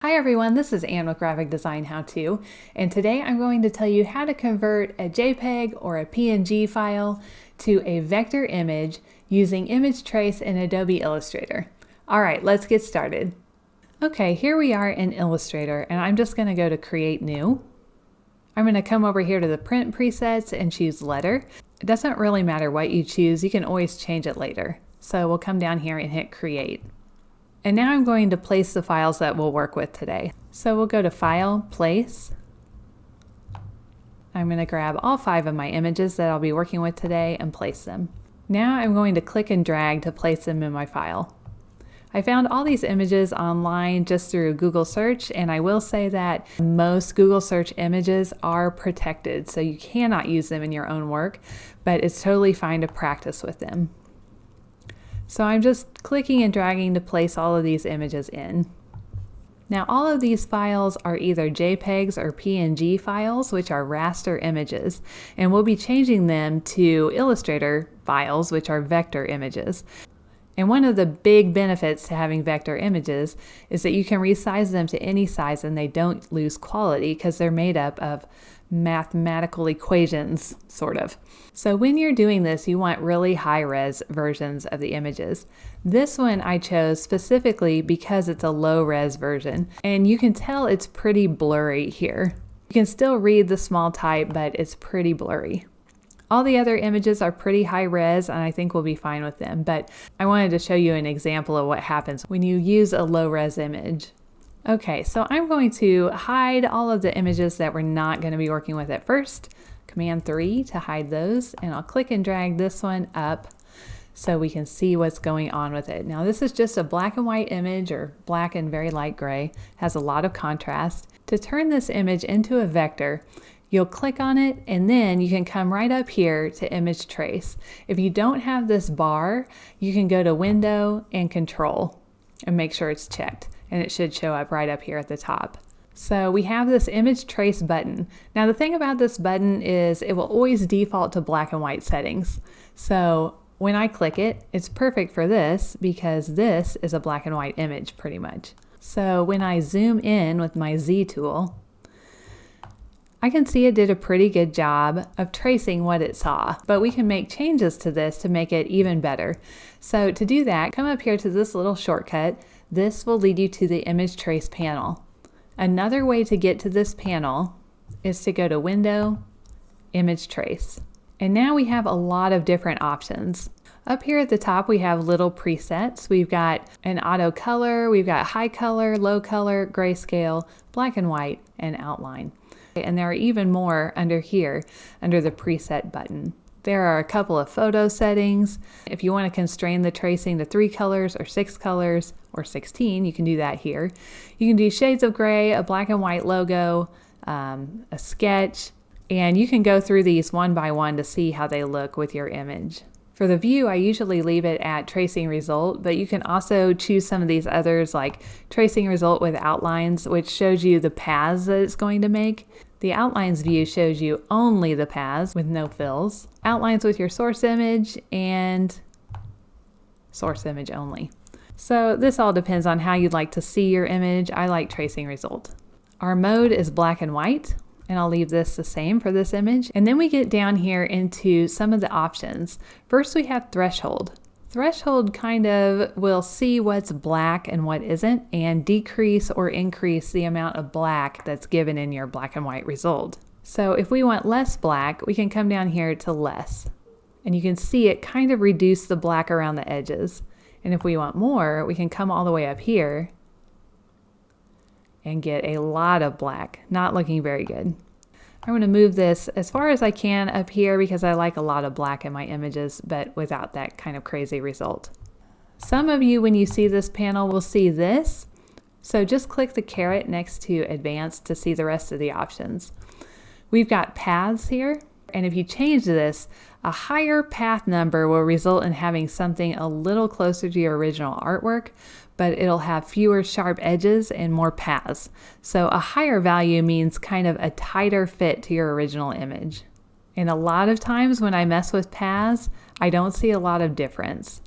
Hi everyone, this is Anne with Graphic Design How To, and today I'm going to tell you how to convert a JPEG or a PNG file to a vector image using image trace in Adobe Illustrator. Alright, let's get started. Okay, here we are in Illustrator, and I'm just going to go to Create New. I'm going to come over here to the Print presets and choose Letter. It doesn't really matter what you choose, you can always change it later. So we'll come down here and hit Create. And now I'm going to place the files that we'll work with today. So we'll go to File, Place. I'm going to grab all 5 of my images that I'll be working with today and place them. Now I'm going to click and drag to place them in my file. I found all these images online just through Google search, and I will say that most Google search images are protected, so you cannot use them in your own work, but it's totally fine to practice with them. So I'm just clicking and dragging to place all of these images in. Now all of these files are either JPEGs or PNG files, which are raster images, and we'll be changing them to Illustrator files, which are vector images. And one of the big benefits to having vector images is that you can resize them to any size and they don't lose quality because they're made up of mathematical equations, sort of. So when you're doing this, you want really high-res versions of the images. This one I chose specifically because it's a low-res version, and you can tell it's pretty blurry here. You can still read the small type, but it's pretty blurry. All the other images are pretty high-res, and I think we'll be fine with them, but I wanted to show you an example of what happens when you use a low-res image. Okay, so I'm going to hide all of the images that we're not going to be working with at first. Command 3 to hide those, and I'll click and drag this one up so we can see what's going on with it. Now this is just a black and white image, or black and very light gray, has a lot of contrast. To turn this image into a vector, you'll click on it and then you can come right up here to Image Trace. If you don't have this bar, you can go to Window and Control and make sure it's checked, and it should show up right up here at the top. So we have this Image Trace button. Now the thing about this button is it will always default to black and white settings. So when I click it, it's perfect for this because this is a black and white image pretty much. So when I zoom in with my Z tool, I can see it did a pretty good job of tracing what it saw, but we can make changes to this to make it even better. So to do that, come up here to this little shortcut. This will lead you to the Image Trace panel. Another way to get to this panel is to go to Window, Image Trace. And now we have a lot of different options. Up here at the top we have little presets. We've got an auto color, we've got high color, low color, grayscale, black and white, and outline. And there are even more under here, under the preset button. There are a couple of photo settings. If you want to constrain the tracing to 3 colors or 6 colors or 16, you can do that here. You can do shades of gray, a black and white logo, a sketch, and you can go through these one by one to see how they look with your image. For the view, I usually leave it at tracing result, but you can also choose some of these others like tracing result with outlines, which shows you the paths that it's going to make. The outlines view shows you only the paths with no fills. Outlines with your source image, and source image only. So this all depends on how you'd like to see your image. I like tracing result. Our mode is black and white, and I'll leave this the same for this image. And then we get down here into some of the options. First we have threshold. Threshold kind of will see what's black and what isn't, and decrease or increase the amount of black that's given in your black and white result. So if we want less black, we can come down here to less. And you can see it kind of reduce the black around the edges. And if we want more, we can come all the way up here and get a lot of black, not looking very good. I'm going to move this as far as I can up here because I like a lot of black in my images, but without that kind of crazy result. Some of you, when you see this panel, will see this. So just click the caret next to Advanced to see the rest of the options. We've got paths here, and if you change this, a higher path number will result in having something a little closer to your original artwork, but it'll have fewer sharp edges and more paths. So a higher value means kind of a tighter fit to your original image. And a lot of times when I mess with paths, I don't see a lot of difference.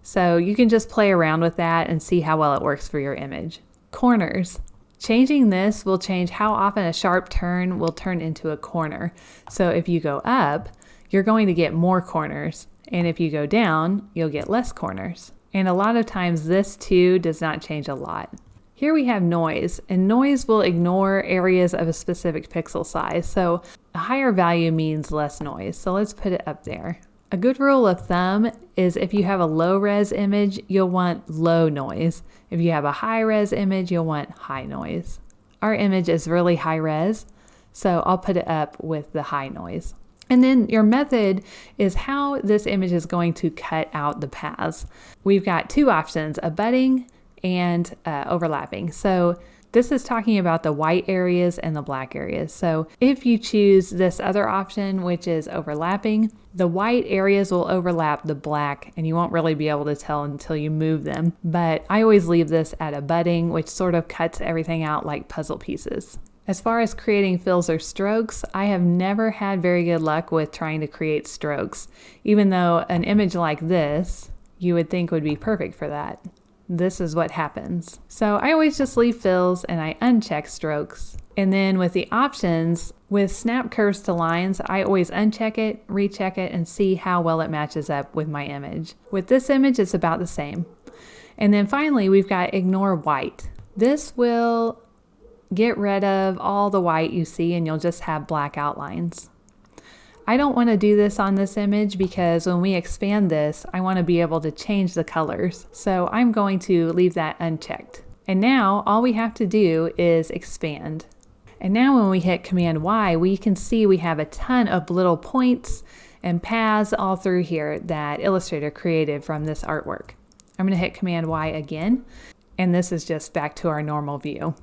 So you can just play around with that and see how well it works for your image. Corners. Changing this will change how often a sharp turn will turn into a corner. So if you go up, you're going to get more corners. And if you go down, you'll get less corners. And a lot of times this too does not change a lot. Here we have noise, and noise will ignore areas of a specific pixel size. So a higher value means less noise. So let's put it up there. A good rule of thumb is if you have a low res image, you'll want low noise. If you have a high res image, you'll want high noise. Our image is really high res, so I'll put it up with the high noise. And then your method is how this image is going to cut out the paths. We've got two options, abutting and overlapping. So this is talking about the white areas and the black areas. So if you choose this other option, which is overlapping, the white areas will overlap the black and you won't really be able to tell until you move them. But I always leave this at abutting, which sort of cuts everything out like puzzle pieces. As far as creating fills or strokes, I have never had very good luck with trying to create strokes, even though an image like this you would think would be perfect for that. This is what happens. So I always just leave fills and I uncheck strokes. And then with the options, with snap curves to lines, I always uncheck it, recheck it, and see how well it matches up with my image. With this image, it's about the same. And then finally, we've got ignore white. This will get rid of all the white you see and you'll just have black outlines. I don't want to do this on this image because when we expand this, I want to be able to change the colors. So I'm going to leave that unchecked. And now all we have to do is expand. And now when we hit Command Y, we can see we have a ton of little points and paths all through here that Illustrator created from this artwork. I'm going to hit Command Y again, and this is just back to our normal view.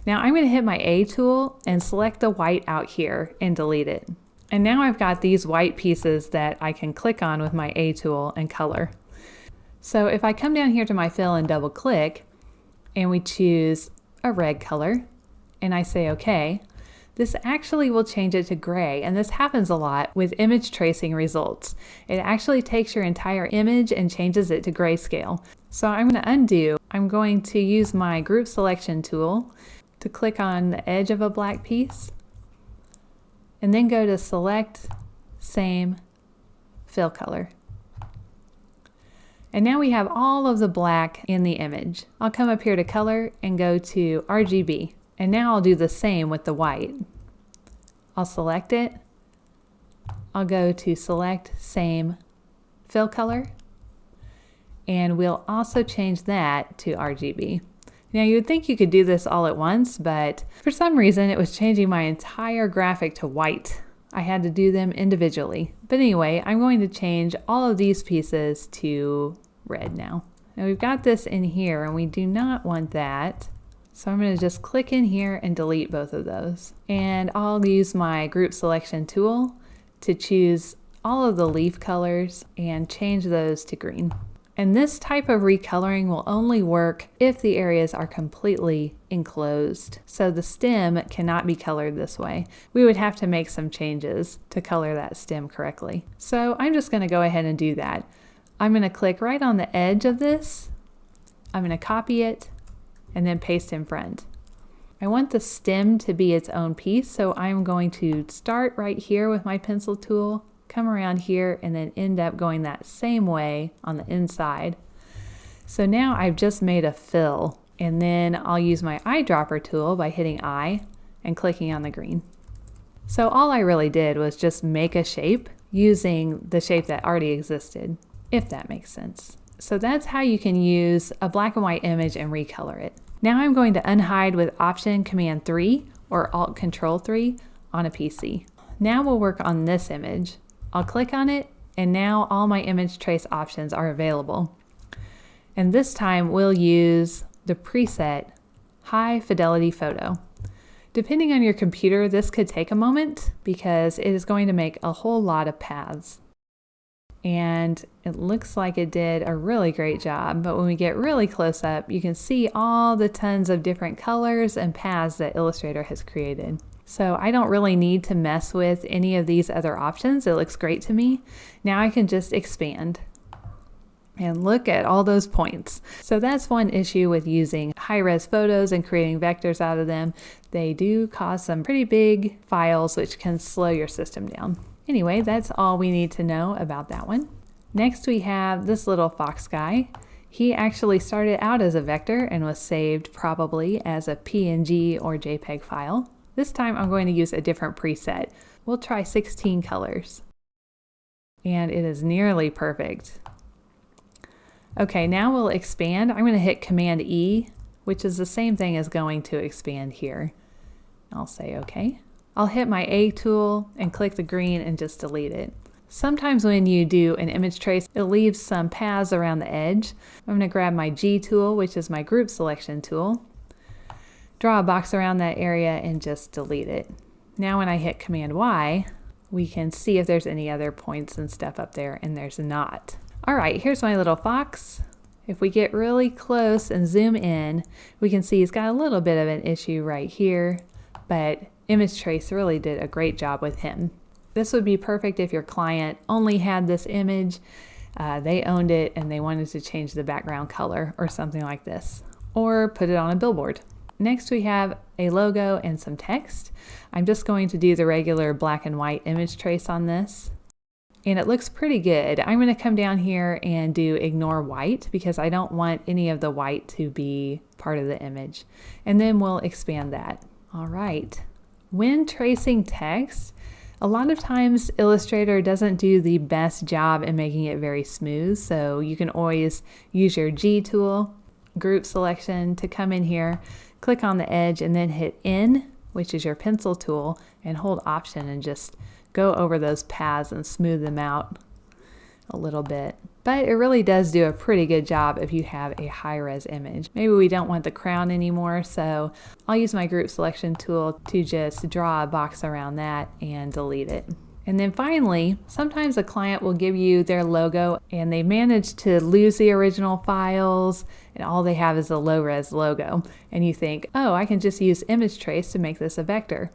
Now I'm going to hit my A tool and select the white out here and delete it. And now I've got these white pieces that I can click on with my A tool and color. So if I come down here to my fill and double click, and we choose a red color, and I say OK, this actually will change it to gray. And this happens a lot with image tracing results. It actually takes your entire image and changes it to grayscale. So I'm going to undo. I'm going to use my group selection tool to click on the edge of a black piece, and then go to select, same, fill color. And now we have all of the black in the image. I'll come up here to color and go to RGB. And now I'll do the same with the white. I'll select it. I'll go to select, same, fill color. And we'll also change that to RGB. Now you would think you could do this all at once, but for some reason it was changing my entire graphic to white. I had to do them individually. But anyway, I'm going to change all of these pieces to red now. Now we've got this in here and we do not want that. So I'm going to just click in here and delete both of those. And I'll use my group selection tool to choose all of the leaf colors and change those to green. And this type of recoloring will only work if the areas are completely enclosed. So the stem cannot be colored this way. We would have to make some changes to color that stem correctly. So I'm just going to go ahead and do that. I'm going to click right on the edge of this. I'm going to copy it and then paste in front. I want the stem to be its own piece, so I'm going to start right here with my pencil tool, come around here, and then end up going that same way on the inside. So now I've just made a fill, and then I'll use my eyedropper tool by hitting I and clicking on the green. So all I really did was just make a shape using the shape that already existed, if that makes sense. So that's how you can use a black and white image and recolor it. Now I'm going to unhide with Option Command 3 or Alt Control 3 on a PC. Now we'll work on this image. I'll click on it, and now all my image trace options are available. And this time we'll use the preset High Fidelity Photo. Depending on your computer, this could take a moment because it is going to make a whole lot of paths. And it looks like it did a really great job, but when we get really close up, you can see all the tons of different colors and paths that Illustrator has created. So I don't really need to mess with any of these other options. It looks great to me. Now I can just expand. And look at all those points. So that's one issue with using high-res photos and creating vectors out of them. They do cause some pretty big files, which can slow your system down. Anyway, that's all we need to know about that one. Next we have this little fox guy. He actually started out as a vector and was saved probably as a PNG or JPEG file. This time I'm going to use a different preset. We'll try 16 colors. And it is nearly perfect. Okay, now we'll expand. I'm going to hit Command E, which is the same thing as going to expand here. I'll say OK. I'll hit my A tool and click the green and just delete it. Sometimes when you do an image trace, it leaves some paths around the edge. I'm going to grab my G tool, which is my group selection tool, draw a box around that area and just delete it. Now when I hit Command Y, we can see if there's any other points and stuff up there, and there's not. All right, here's my little fox. If we get really close and zoom in, we can see he's got a little bit of an issue right here, but Image Trace really did a great job with him. This would be perfect if your client only had this image, they owned it and they wanted to change the background color or something like this, or put it on a billboard. Next we have a logo and some text. I'm just going to do the regular black and white image trace on this. And it looks pretty good. I'm going to come down here and do ignore white because I don't want any of the white to be part of the image. And then we'll expand that. All right. When tracing text, a lot of times Illustrator doesn't do the best job in making it very smooth. So you can always use your G tool, group selection, to come in here, click on the edge and then hit N, which is your pencil tool, and hold Option and just go over those paths and smooth them out a little bit. But it really does do a pretty good job if you have a high-res image. Maybe we don't want the crown anymore, so I'll use my group selection tool to just draw a box around that and delete it. And then finally, sometimes a client will give you their logo and they manage to lose the original files and all they have is a low-res logo. And you think, oh, I can just use Image Trace to make this a vector.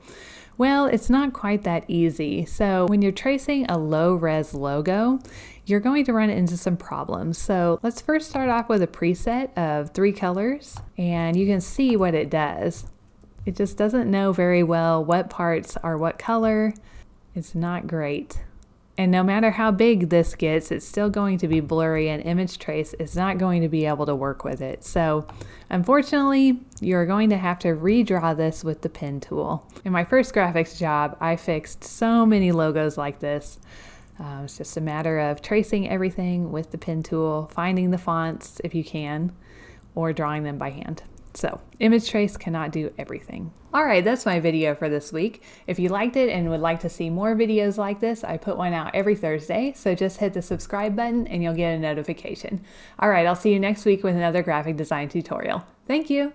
Well, it's not quite that easy. So when you're tracing a low-res logo, you're going to run into some problems. So let's first start off with a preset of 3 colors, and you can see what it does. It just doesn't know very well what parts are what color. It's not great. And no matter how big this gets, it's still going to be blurry, and Image Trace is not going to be able to work with it. So unfortunately, you're going to have to redraw this with the pen tool. In my first graphics job, I fixed so many logos like this. It's just a matter of tracing everything with the pen tool, finding the fonts if you can, or drawing them by hand. So Image Trace cannot do everything. All right, that's my video for this week. If you liked it and would like to see more videos like this, I put one out every Thursday, so just hit the subscribe button and you'll get a notification. All right, I'll see you next week with another graphic design tutorial. Thank you.